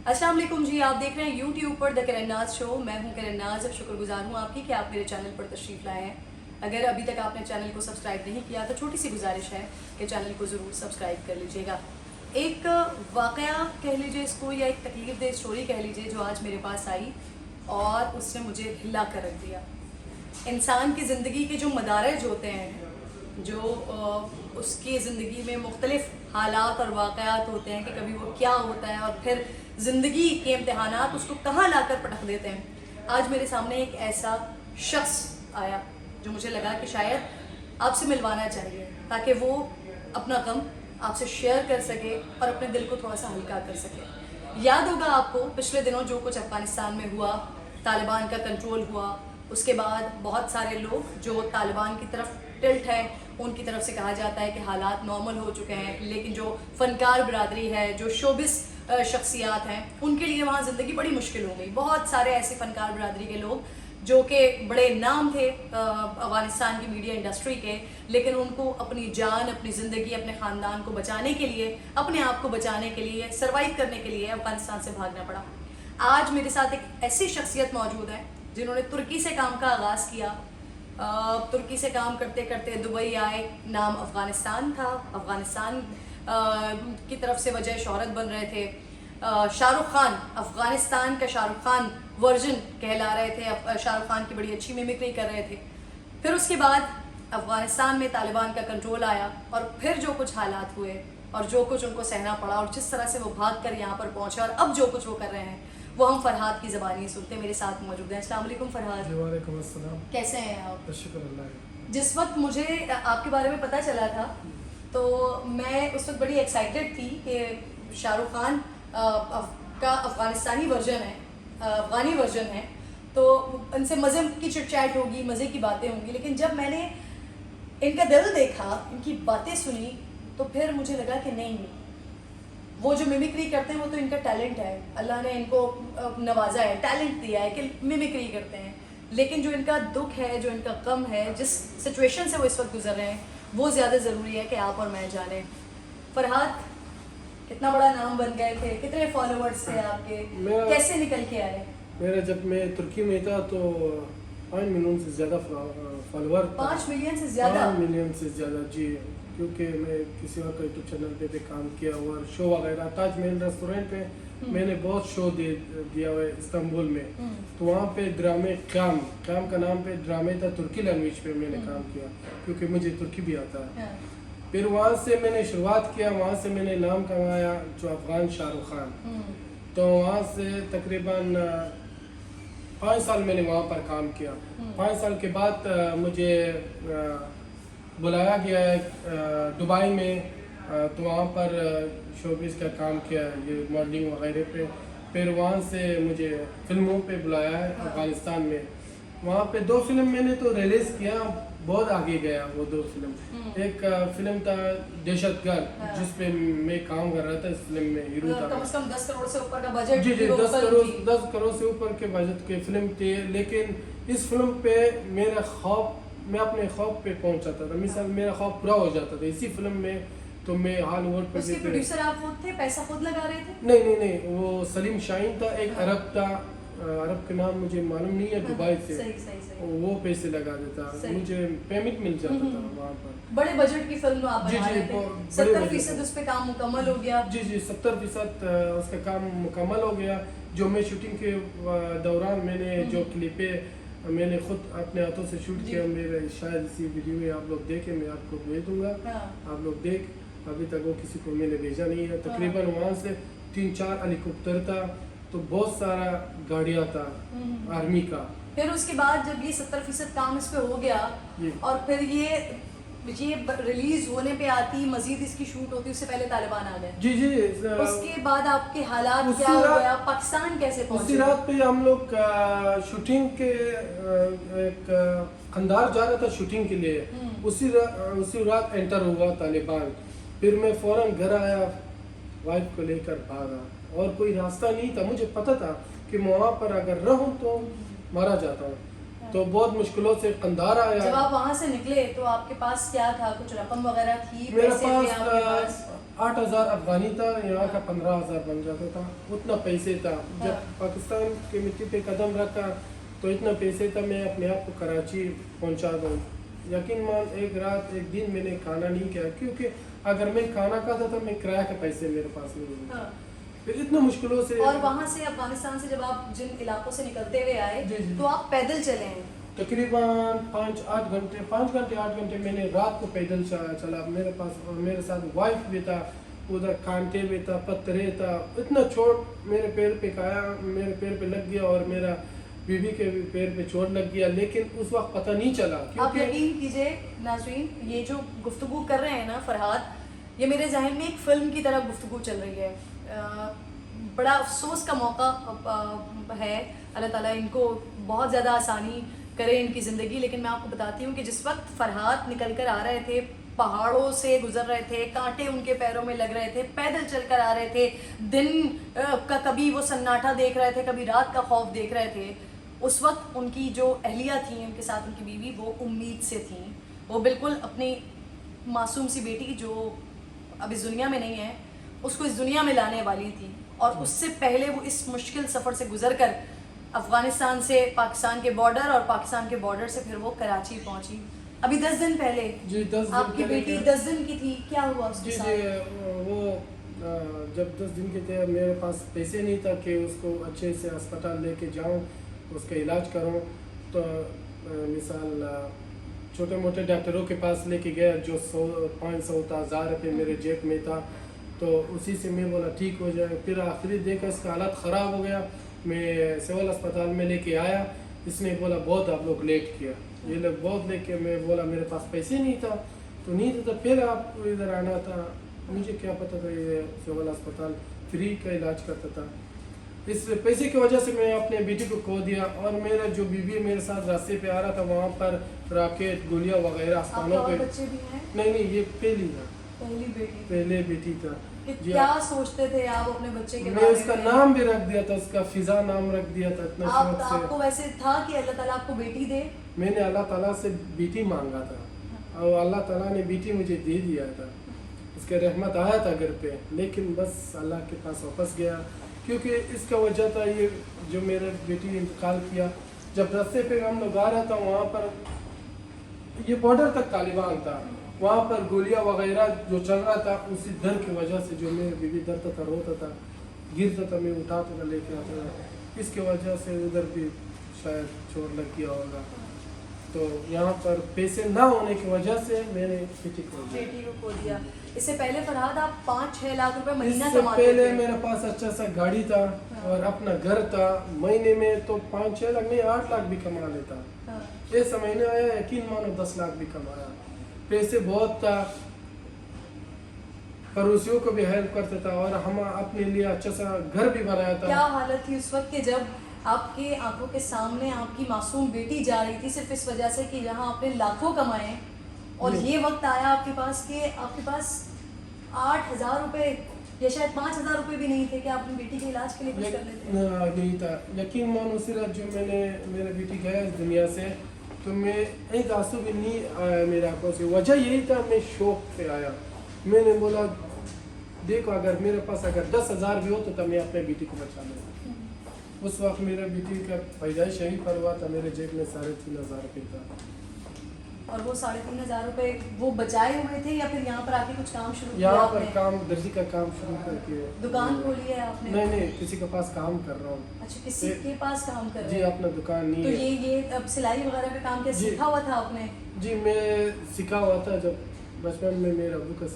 अस्सलाम वालेकुम जी, आप देख रहे हैं यूट्यूब पर द किरण नाज शो। मैं हूं किरण नाज। शुक्रगुजार हूं आपकी कि आप मेरे चैनल पर तशरीफ़ लाए हैं। अगर अभी तक आपने चैनल को सब्सक्राइब नहीं किया तो छोटी सी गुजारिश है कि चैनल को ज़रूर सब्सक्राइब कर लीजिएगा। एक वाक़या कह लीजिए इसको या एक तकलीफ़ दे स्टोरी कह लीजिए जो आज मेरे पास आई और उसने मुझे हिला कर रख दिया। इंसान की ज़िंदगी के जो मदारज होते हैं, जो उसकी ज़िंदगी में मुख्तलिफ़ हालात और वाक़यात होते हैं कि कभी वो क्या होता है और फिर ज़िंदगी के इम्तहानात उसको कहाँ लाकर पटक देते हैं। आज मेरे सामने एक ऐसा शख्स आया जो मुझे लगा कि शायद आपसे मिलवाना चाहिए ताकि वो अपना गम आपसे शेयर कर सके और अपने दिल को थोड़ा सा हल्का कर सके। याद होगा आपको पिछले दिनों जो कुछ अफ़गानिस्तान में हुआ, तालिबान का कंट्रोल हुआ, उसके बाद बहुत सारे लोग जो तालिबान की तरफ टिल्ट है उनकी तरफ से कहा जाता है कि हालात नॉर्मल हो चुके हैं, लेकिन जो फ़नकार बरादरी है, जो शोबिस शख्सियात हैं, उनके लिए वहाँ ज़िंदगी बड़ी मुश्किल हो गई। बहुत सारे ऐसे फ़नकार बरादरी के लोग जो कि बड़े नाम थे अफ़गानिस्तान की मीडिया इंडस्ट्री के, लेकिन उनको अपनी जान, अपनी ज़िंदगी, अपने ख़ानदान को बचाने के लिए, अपने आप को बचाने के लिए, सर्वाइव करने के लिए अफ़गानिस्तान से भागना पड़ा। आज मेरे साथ एक ऐसी शख्सियत मौजूद है जिन्होंने तुर्की से काम का आगाज़ किया। तुर्की से काम करते करते दुबई आए, नाम अफ़गानिस्तान था, अफ़गानिस्तान की तरफ से वजह शोहरत बन रहे थे। शाहरुख खान, अफ़गानिस्तान का शाहरुख खान वर्जन कहला रहे थे, शाहरुख खान की बड़ी अच्छी मिमिक्री कर रहे थे। फिर उसके बाद अफ़गानिस्तान में तालिबान का कंट्रोल आया और फिर जो कुछ हालात हुए और जो कुछ उनको सहना पड़ा और जिस तरह से वो भाग कर यहाँ पर पहुँचे और अब जो कुछ वो कर रहे हैं वो हम फरहाद की ज़बानी सुनते हैं। मेरे साथ मौजूद हैं। अस्सलाम वालेकुम फरहाद। वालेकुम अस्सलाम। कैसे हैं आप? शुक्र अल्लाह। जिस वक्त मुझे आपके बारे में पता चला था तो मैं उस वक्त बड़ी एक्साइटेड थी कि शाहरुख खान का अफ़गानिस्तानी वर्जन है, अफ़गानी वर्जन है, तो इनसे मज़े की चिटचैट होगी, मज़े की बातें होंगी। लेकिन जब मैंने इनका दिल देखा, इनकी बातें सुनी, तो फिर मुझे लगा कि नहीं, वो जो मिमिक्री करते हैं वो तो इनका टैलेंट है, अल्लाह ने इनको नवाजा है, टैलेंट दिया है कि मिमिक्री करते हैं। लेकिन जो इनका दुख है, जो इनका गम है, जिस सिचुएशन से वो इस वक्त गुजर रहे हैं, वो ज़्यादा ज़रूरी है कि आप और मैं जानें। फरहाद, कितना बड़ा नाम बन गए थे, कितने फॉलोअर्स थे आपके, कैसे निकल के आए? मेरा जब मैं तुर्की में था तो 5 मिलियन से ज़्यादा फॉलोअर। 5 मिलियन से ज़्यादा? 5 मिलियन से ज़्यादा जी, क्योंकि मैं किसी और यूट्यूब चैनल पे भी काम किया और शो वगैरह, ताजमहल रेस्टोरेंट पे मैंने बहुत शो दिया हुआ है इस्तांबुल में। तो वहाँ पे ड्रामे काम का नाम पे ड्रामे था, तुर्की लैंग्वेज पे मैंने काम किया क्योंकि मुझे तुर्की भी आता है। फिर वहाँ से मैंने शुरुआत किया, वहाँ से मैंने नाम कमाया जो अफ़गान शाहरुख खान। तो वहाँ से तकरीबन 5 साल मैंने वहाँ पर काम किया। 5 साल के बाद मुझे बुलाया गया है दुबई में, तो वहाँ पर शोबिस का काम किया, ये मॉडलिंग वगैरह पे। फिर वहाँ से मुझे फिल्मों पे बुलाया है अफ़गानिस्तान में। वहाँ पे 2 फिल्म मैंने तो रिलीज़ किया, बहुत आगे गया वो 2 फिल्म। एक फिल्म था दहशतगर्द, जिस पे मैं काम कर रहा था, इस फिल्म में हीरो था। कम से कम 10 करोड़ से ऊपर का बजट। जी, 10 करोड़ से ऊपर के बजट के फिल्म थे। लेकिन इस फिल्म पे मेरा खौफ, मैं अपने खौफ पे पहुंच जाता था, मिसाल मेरा खौफ पूरा हो जाता था इसी फिल्म में। तो मैं हॉलीवुड पे उसके प्रोड्यूसर आप खुद थे, पैसा खुद लगा रहे थे? नहीं, वो सलीम शाहीन था, एक अरब था, अरब के नाम मुझे मालूम नहीं है, दुबई से। सही। वो पैसे लगा देता, मुझे पेमेंट मिल जाता था वहाँ पर। बड़े बजट की फिल्म आप बना रहे थे, 70% उस पे काम मुकम्मल हो गया। जी, 70% उसका काम मुकम्मल हो गया। जो मैं शूटिंग के दौरान मैंने जो क्लिपे मैंने खुद अपने हाथों से शूट किया, मेरे शायद इसी वीडियो में आप लोग देखें, मैं आपको भेज दूंगा। आप लोग देख, अभी तक वो किसी को मैंने भेजा नहीं है। तकरीबन वहाँ से 3-4 हेलीकॉप्टर था, तो बहुत सारा गाड़ियाँ था आर्मी का। फिर उसके बाद जब ये 70% काम इस पे हो गया और फिर ये रिलीज होने पे आती, मजीद इसकी शूट होती, उससे पहले तालिबान आ गए। जी। उसके बाद आपके हालात क्या हुआ, पाकिस्तान कैसे पहुंचे? उसी रात पे हम लोग शूटिंग के एक खंदार जा रहा था शूटिंग के लिए। उसी रात एंटर हुआ तालिबान। फिर मैं फौरन घर आया, वाइफ को लेकर भागा और कोई रास्ता नहीं था। मुझे पता था कि मैं वहाँ पर अगर रहूँ तो मारा जाता हूँ, तो बहुत मुश्किलों से कंधार आया। जब आप वहाँ से निकले तो आपके पास क्या था? कुछ रकम वगैरह थी? मेरे पास 8,000 افغانی تھا, यहाँ का 15,000 बन जाता था. उतना पैसे था. जब पाकिस्तान की मिट्टी पे कदम रखा तो इतना पैसे था मैं अपने आप को कराची पहुंचा दूँ. यकीन मान एक रात एक दिन मैंने खाना नहीं किया, क्योंकि अगर मैं खाना खाता तो मैं किराया के पैसे मेरे पास नहीं होंगे. फिर इतने मुश्किलों से. और वहाँ से अफगानिस्तान से जब आप जिन इलाकों से निकलते हुए आए जी, जी. तो आप पैदल चले हैं? तकरीबन 5 घंटे 8 घंटे मैंने रात को पैदल चला. मेरे पास मेरे साथ वाइफ भी था, उधर कांटे भी था, पत्थरे था. इतना चोट मेरे पैर पे खाया, मेरे पैर पे लग गया और मेरा बीवी के भी पैर पे चोट लग गया, लेकिन उस वक्त पता नहीं चला. आप यकीन कीजिए नाज़रीन, ये जो गुफ्तगू कर रहे हैं ना फरहाद, ये मेरे जहन में एक फ़िल्म की तरह गुफ्तगू चल रही है. बड़ा अफसोस का मौका है. अल्लाह ताला इनको बहुत ज़्यादा आसानी करे इनकी ज़िंदगी. लेकिन मैं आपको बताती हूँ कि जिस वक्त फरहाद निकल कर आ रहे थे, पहाड़ों से गुजर रहे थे, कांटे उनके पैरों में लग रहे थे, पैदल चल कर आ रहे थे, दिन का कभी वो सन्नाटा देख रहे थे, कभी रात का खौफ देख रहे थे, उस वक्त उनकी जो अहलिया थी, उनके साथ उनकी बीवी, वो उम्मीद से थी. वो बिल्कुल अपनी मासूम सी बेटी जो अब इस दुनिया में नहीं है, उसको इस दुनिया में लाने वाली थी. और उससे पहले वो इस मुश्किल सफ़र से गुजर कर अफ़गानिस्तान से पाकिस्तान के बॉर्डर और पाकिस्तान के बॉर्डर से फिर वो कराची पहुंची. अभी 10 दिन पहले जी 10 दिन आपकी बेटी 10 दिन की थी, क्या हुआ उसके जी साथ? जी वो जब 10 दिन के थे मेरे पास पैसे नहीं था कि उसको अच्छे से अस्पताल लेके जाऊं, उसका इलाज करूं. तो मिसाल छोटे मोटे डॉक्टरों के पास लेके गया, जो 100-500 था, 1000 रुपये मेरे जेब में था. तो उसी से मैं बोला ठीक हो जाए. फिर आखिरी देखा इसका हालत ख़राब हो गया, मैं सिविल अस्पताल में लेके आया. इसने बोला बहुत आप लोग लेट किया, ये लोग बहुत लेके. मैं बोला मेरे पास पैसे नहीं था, तो नहीं था तो फिर आपको इधर आना था. मुझे क्या पता था ये सिविल अस्पताल फ्री का इलाज करता था. इस पैसे की वजह से मैं अपने बेटी को खो दिया. और मेरा जो बीवी मेरे साथ रास्ते पे आ रहा था, वहाँ पर राकेट गोलियाँ वगैरह आसमानों आपके पे. और बच्चे भी हैं? नहीं ये पहली था, पहली बेटी. पहले बेटी था. जी क्या सोचते थे आप अपने बच्चे के मैं बारे उसका में? नाम भी रख दिया था, उसका फिजा नाम रख दिया था. इतना शौक से आपको वैसे था कि अल्लाह ताला आपको बेटी दे? मैंने अल्लाह ताला से बेटी मांगा था और अल्लाह ताला ने बेटी मुझे दे दिया था. उसके रहमत आया था घर पे, लेकिन बस अल्लाह के पास वापस गया. क्योंकि इसका वजह था ये जो मेरे बेटी ने इंतकाल किया. जब रास्ते पे हम लोग आ रहा था, वहाँ पर ये बॉर्डर तक तालिबान था, वहाँ पर गोलियाँ वगैरह जो चल रहा था, उसी डर की वजह से जो मेरे बीवी डरता था, रोता था, गिरता था, मैं उठाता था, लेके आता था. इसके वजह से उधर भी शायद चोट लग गया होगा. तो यहाँ पर पैसे ना होने की वजह से मैंने बेटी को दिया. इससे पहले फरहाद आप 5-6 लाख रुपए महीना इससे कमाते पहले थे. मेरे पास अच्छा सा गाड़ी था और अपना घर था. महीने में तो 5-6 लाख नहीं 8 लाख भी कमा लेता. हाँ. ऐसा महीने आया, यकीन मानो 10 लाख भी कमाया. पैसे बहुत था, पड़ोसियों को भी हेल्प करता था और हम अपने लिए अच्छा सा घर भी बनाया था. क्या हालत थी उस वक्त के जब आपके आंखों के सामने आपकी मासूम बेटी जा रही थी, सिर्फ इस वजह से कि यहाँ आपने लाखों कमाए और ये वक्त आया आपके पास कि आपके पास 8,000 रुपए या शायद 5,000 रुपए भी नहीं थे कि आप अपनी बेटी के इलाज के लिए कुछ कर लेते? नहीं था. यकीन मानो सिर्फ जो मैंने मेरा बेटी गया इस दुनिया से, तो मैं एक आंसू भी नहीं आया मेरे आंखों से. वजह यही था, मैं शौक से आया. मैंने बोला देखो अगर मेरे पास अगर 10,000 भी होता तो मैं अपने बेटी को बचा लेता. उस वक्त मेरे बेटी का पैदाइश यहीं पर हुआ था. मेरे जेब में 3,500 रुपये था. और वो 3,500 रुपए वो बचाए हुए थे या फिर यहाँ पर आके कुछ काम शुरू किया यहाँ पर आपने? काम दर्जी का काम शुरू करके दुकान खोली है आपने? नहीं किसी के पास काम कर रहा हूँ. अच्छा, किसी के पास काम कर जी रहे हैं? अपना दुकान नहीं तो है. ये अब सिलाई वगैरह का काम क्या जी. सीखा हुआ था आपने? जी मैं सीखा हुआ था. जब बचपन में मेरे अब्बू का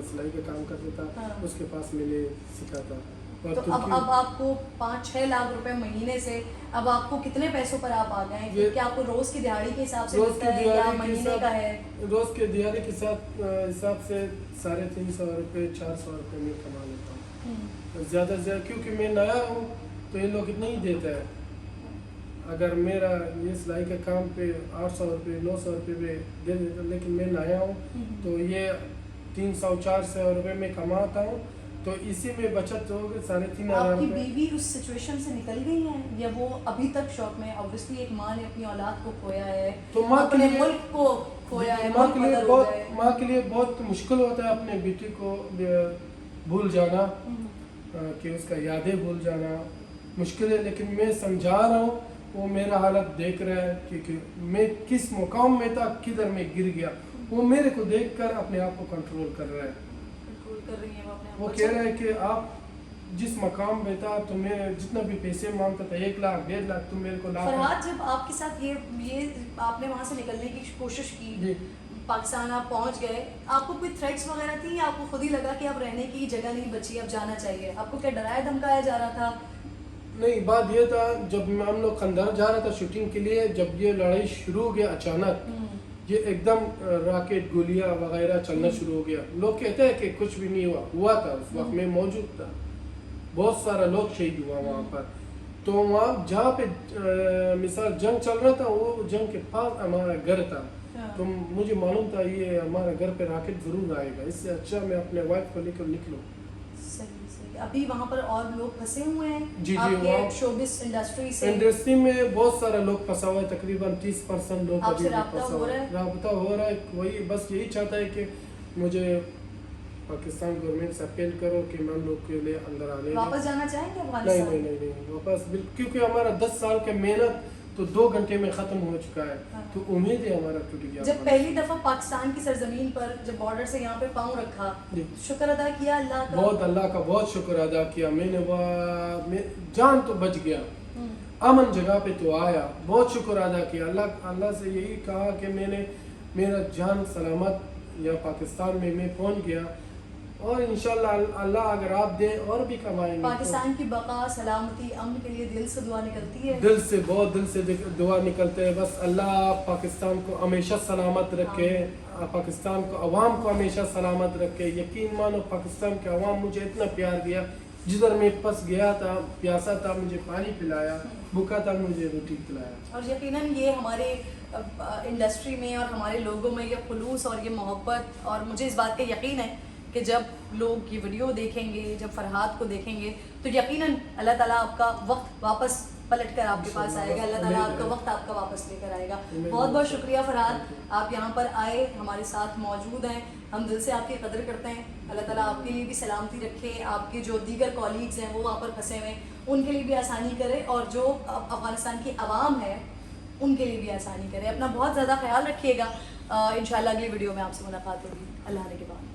सिलाई का काम करता था. हाँ. उसके पास मैंने सीखा था. और तो अब आपको 5-6 लाख रुपए महीने से अब आपको कितने पैसों पर आप आ गए हैं? ये- क्या आपको रोज की दिहाड़ी के हिसाब से रोज मिलता की है या दिहाड़ी के महीने का है? रोज के दिहाड़ी के साथ हिसाब से 350 रुपये 400 रुपये में कमा लेता हूँ. हम्म. ज़्यादा से ज़्यादा क्योंकि मैं नया हूँ तो ये लोग इतना ही देता है. अगर मेरा ये सिलाई का काम पे 800 रुपये 900 रुपये पे दे देता, लेकिन मैं नया हूँ तो ये 300-400 रुपये में कमाता हूँ. तो इसी में बचत हो गई 3,500 आपकी रुपये. बीवी उस सिचुएशन से निकल गई है या वो अभी तक शौक में? ऑब्वियसली एक माँ ने अपनी औलाद को खोया है, तो माँ के अपने लिए मुल्क को खोया है, माँ मुल्क के लिए बदल हो बहुत गए. माँ के लिए बहुत मुश्किल होता है अपने बेटी को भूल जाना, कि उसका यादें भूल जाना मुश्किल है, लेकिन मैं समझा रहा हूँ, वो मेरा हालत देख रहा है कि मैं किस मुकाम में था, किधर मैं गिर गया, वो मेरे को देखकर अपने आप को कंट्रोल कर रहा है। कंट्रोल कर रही हैं वो अपने आप वो को। कह रहा है कि आप जिस मकाम में था, तो मैं जितना भी पैसे मांगता था 1 लाख 1.5 लाख, तुम मेरे को लाख। फरहाद, जब आपके साथ ये आपने वहाँ से निकलने की कोशिश की, जी। पाकिस्तान आप पहुँच गए, आपको कोई थ्रेट्स वगैरह थी, या आपको खुद ही लगा कि अब रहने की जगह नहीं बची, अब जाना चाहिए? आपको क्या डराया धमकाया जा रहा था? नहीं, बात ये था, जब हम लोग खंदार जा रहा था शूटिंग के लिए, जब ये लड़ाई शुरू हो गया अचानक, ये एकदम रॉकेट गोलियां वगैरह चलना शुरू हो गया। लोग कहते हैं कि कुछ भी नहीं हुआ था, उस वक्त मैं मौजूद था, बहुत सारा लोग शहीद हुआ वहाँ पर। तो वहाँ जहाँ पे मिसाल जंग चल रहा था, वो जंग के पास हमारा घर था, तो मुझे मालूम था ये हमारा घर पे रॉकेट जरूर आएगा, इससे अच्छा मैं अपने वाइफ को लेकर निकलूँ। सही सही। अभी वहाँ पर और लोग फंसे हुए हैं? जी, आपके वहाँ शोबिस इंडस्ट्री से? इंडस्ट्री में बहुत सारा लोग फंसा हुआ है, तकरीबन 30% लोग आपसे अभी भी राब्ता फंसा हो हुआ रहा है। है? राब्ता हो रहा है, वही बस यही चाहता है कि मुझे पाकिस्तान गवर्नमेंट से अपील करो कि मैं हम लोग के लिए अंदर आने दें। वापस जाना चाहेंगे नहीं अफगानिस्तान? नहीं नहीं नहीं वापस क्योंकि हमारा 10 साल का मेहनत तो 2 घंटे में ख़त्म हो चुका है, तो उम्मीद है हमारा टूट गया। जब पहली दफा पाकिस्तान की सरजमीन पर, जब बॉर्डर से यहाँ पे पाँव रखा, जी। शुक्र अदा किया अल्लाह का? बहुत अल्लाह का बहुत शुक्र अदा किया मैंने, जान तो बच गया, अमन जगह पे तो आया, बहुत शुक्र अदा किया अल्लाह से, यही कहा कि मेरा जान सलामत यहाँ पाकिस्तान में मैं पहुँच गया, और इंशाल्लाह अल्लाह अगर आप दे और भी कमाएंगे। पाकिस्तान की बका, सलामती, अमन के लिए दिल से दुआ निकलती है? दिल से, बहुत दिल से दुआ निकलते हैं। बस अल्लाह पाकिस्तान को हमेशा सलामत रखे, पाकिस्तान को अवाम को हमेशा सलामत रखे। यकीन मानो पाकिस्तान के अवाम मुझे इतना प्यार दिया, जिधर मैं फंस गया था, प्यासा था, मुझे पानी पिलाया, भूखा था, मुझे रोटी खिलाया। और यकीनन ये हमारे इंडस्ट्री में और हमारे लोगों में ये खुलूस और ये मोहब्बत, और मुझे इस बात का यकीन है कि जब लोग ये वीडियो देखेंगे, जब फरहाद को देखेंगे, तो यकीनन अल्लाह ताला आपका वक्त वापस पलट कर आपके पास आएगा, अल्लाह ताला आपका वक्त आपका वापस लेकर आएगा। बहुत बहुत शुक्रिया फरहाद, आप यहाँ पर आए, हमारे साथ मौजूद हैं, हम दिल से आपकी कदर करते हैं। अल्लाह ताला आपके लिए भी सलामती रखे, आपके जो दीगर कॉलीग्स हैं वो वहाँ पर फंसे हुए हैं, उनके लिए भी आसानी करे, और जो अफ़गानिस्तान की आवाम है उनके लिए भी आसानी करे। अपना बहुत ज़्यादा ख्याल रखिएगा। इंशाल्लाह अगली वीडियो में आपसे मुलाकात होगी। अल्लाह ने के बाद।